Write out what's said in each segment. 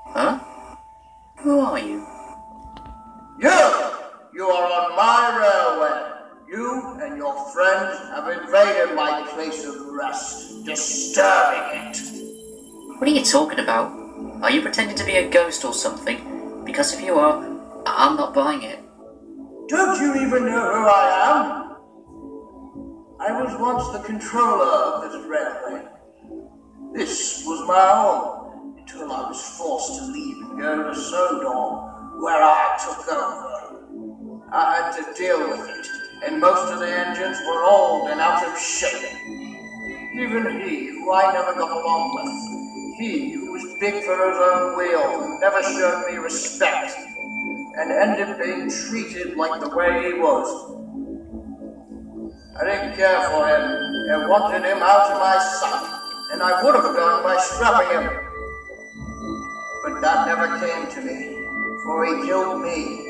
Huh? Who are you? You are on my railway. You and your friends have invaded my place of rest, disturbing it. What are you talking about? Are you pretending to be a ghost or something? Because if you are, I'm not buying it. Don't you even know who I am? I was once the controller of this railway. This was my home, until I was forced to leave and go to Sodor, where I took over. I had to deal with it, and most of the engines were old and out of shape. Even he, who I never got along with, he who was big for his own wheel and never showed me respect, and ended up being treated like the way he was. I didn't care for him and wanted him out of my sight, and I would have done by scrapping him. But that never came to me, for he killed me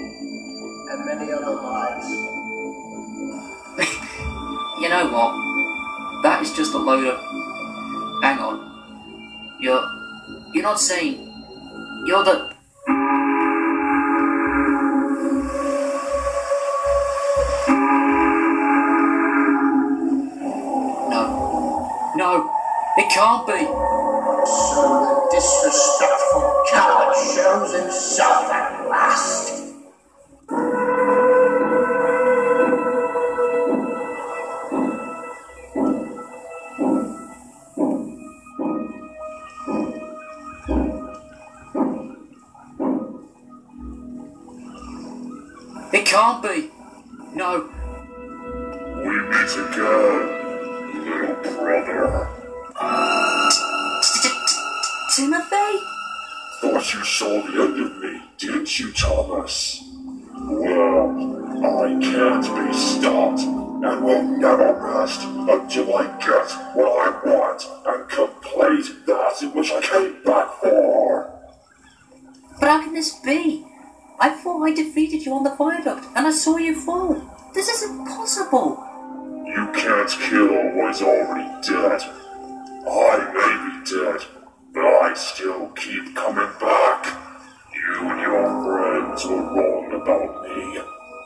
and many other lives. You know what? That is just a load of... Hang on. You're not saying... You're the... No, it can't be. So the disrespectful coward shows himself at last. It can't be. No. We meet again, little brother. Timothy? Thought you saw the end of me, didn't you, Thomas? Well, I can't be stopped, and will never rest until I get what I want and complete that in which I came back for. But how can this be? I thought I defeated you on the viaduct, and I saw you fall. This isn't possible. You can't kill what is already dead. I may be dead, but I still keep coming back. You and your friends were wrong about me.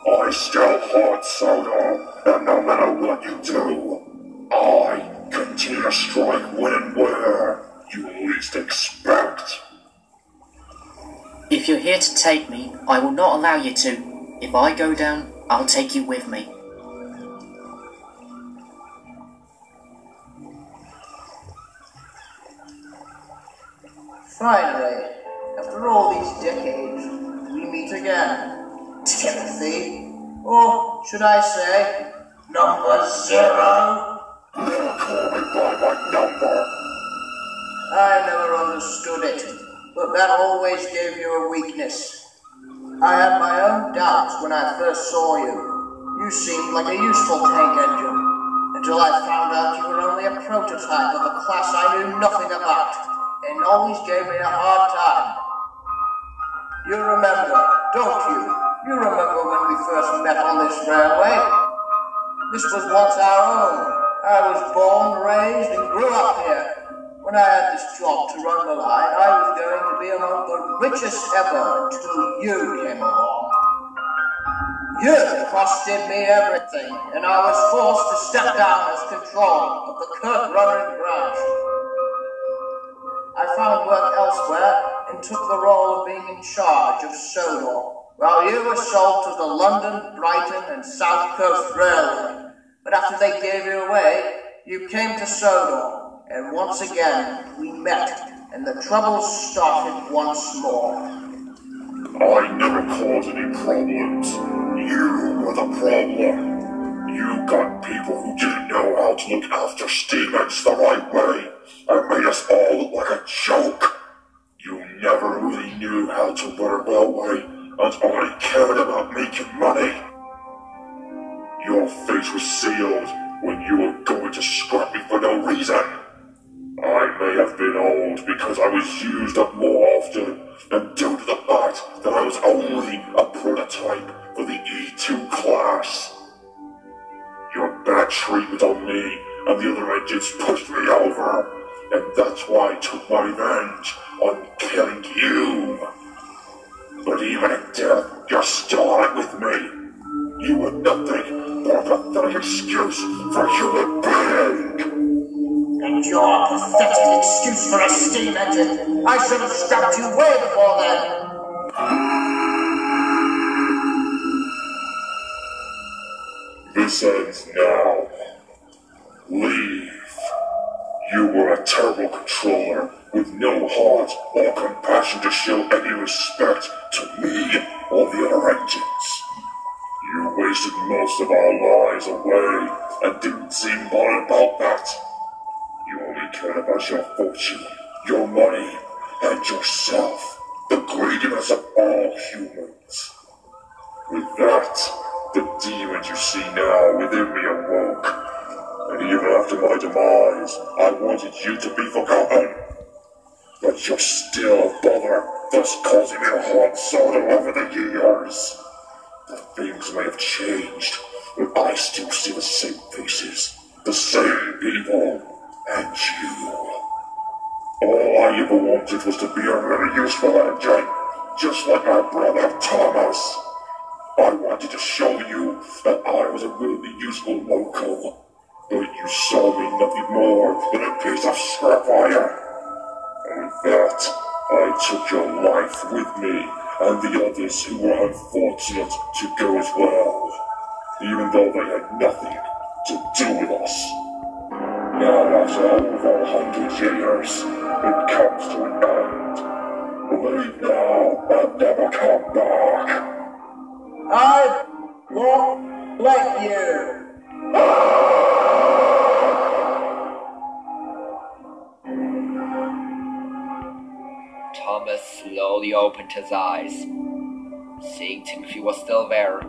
I still haunt Sodor, and no matter what you do, I continue to strike when and where you least expect. If you're here to take me, I will not allow you to. If I go down, I'll take you with me. Finally, after all these decades, we meet again. Timothy, or should I say, number 0? Never call me by my number. I never understood it, but that always gave you a weakness. I had my own doubts when I first saw you. You seemed like a useful tank engine, until I found out you were only a prototype of a class I knew nothing about, and always gave me a hard time. You remember, don't you? You remember when we first met on this railway? This was once our own. I was born, raised, and grew up here. When I had this job to run the line, I was going to be among the richest ever until you came along. You costed me everything, and I was forced to step down as controller of the Kirk Ronan branch. I found work elsewhere and took the role of being in charge of Sodor, while you were sold to the London, Brighton, and South Coast Railway. But after they gave you away, you came to Sodor. And once again, we met, and the troubles started once more. I never caused any problems. You were the problem. You got people who didn't know how to look after steamers the right way, and made us all look like a joke. You never really knew how to run a railway, and only cared about making money. Your fate was sealed when you were going to scrap me for no reason. I may have been old because I was used up more often, and due to the fact that I was only a prototype for the E2 class. Your bad treatment on me me, and the other engines pushed me over. And that's why I took my revenge on killing you. But even in death, you're still on it with me. You were nothing but a pathetic excuse for a human being. And you're a pathetic excuse for a steam engine. I should have scrapped you way before then. This ends now. Leave. You were a terrible controller with no heart or compassion to show any respect to me or the other engines. You wasted most of our lives away and didn't seem bothered about that. You only cared about your fortune, your money, and yourself, the greediness of all humans. With that, the demons you see now within me awoke. And even after my demise, I wanted you to be forgotten. But you're still a bother, thus causing me to haunt Sodom over the years. The things may have changed, but I still see the same faces, the same people, and you. All I ever wanted was to be a really useful engine, just like my brother Thomas. I wanted to show you that I was a really useful local. But you saw me nothing more than a piece of scrap wire. And with that, I took your life with me, and the others who were unfortunate to go as well, even though they had nothing to do with us. Now after over 100 years, it comes to an end. Leave now and never come back. I won't let you. Thomas slowly opened his eyes, seeing Timothy was still there,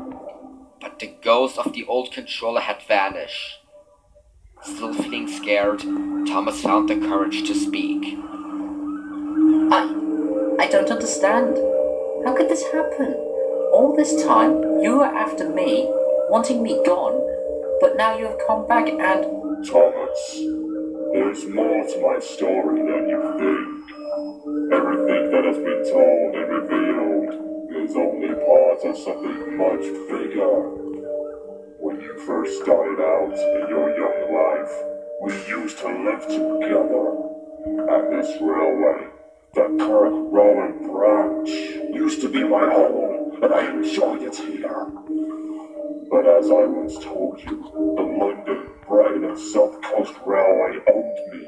but the ghost of the old controller had vanished. Still feeling scared, Thomas found the courage to speak. I don't understand. How could this happen? All this time, you were after me, wanting me gone, but now you have come back and... Thomas, there's more to my story than you think. Everything that has been told and revealed is only part of something much bigger. When you first started out in your young life, we used to live together. And this railway, the Kirk Ronan branch, used to be my home, and I enjoyed it here. But as I once told you, the London, Brighton and South Coast Railway owned me.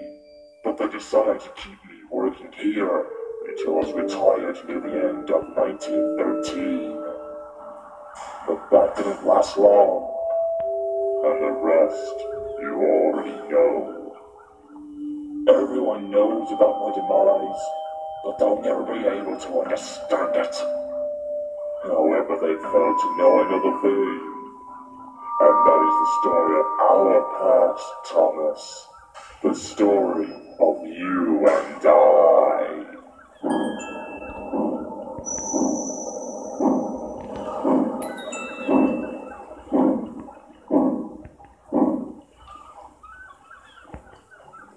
But they decided to keep me working here until I was retired near the end of 1913. But that didn't last long, and the rest you already know. Everyone knows about my demise, but they'll never be able to understand it. However, they fail to know another thing, and that is the story of our past, Thomas. The story of you and I.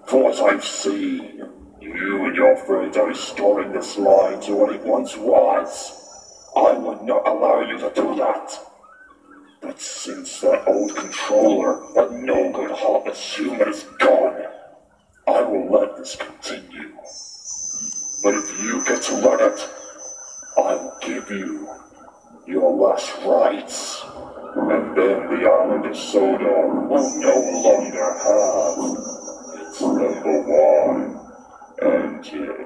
From what I've seen, you and your friends are restoring this line to what it once was. I would not allow you to do that. But since that old controller, that no-good heartless human is gone, I will let this continue. But if you get to run it, I will give you your last rites. And then the island of Sodor will no longer have its #1 engine.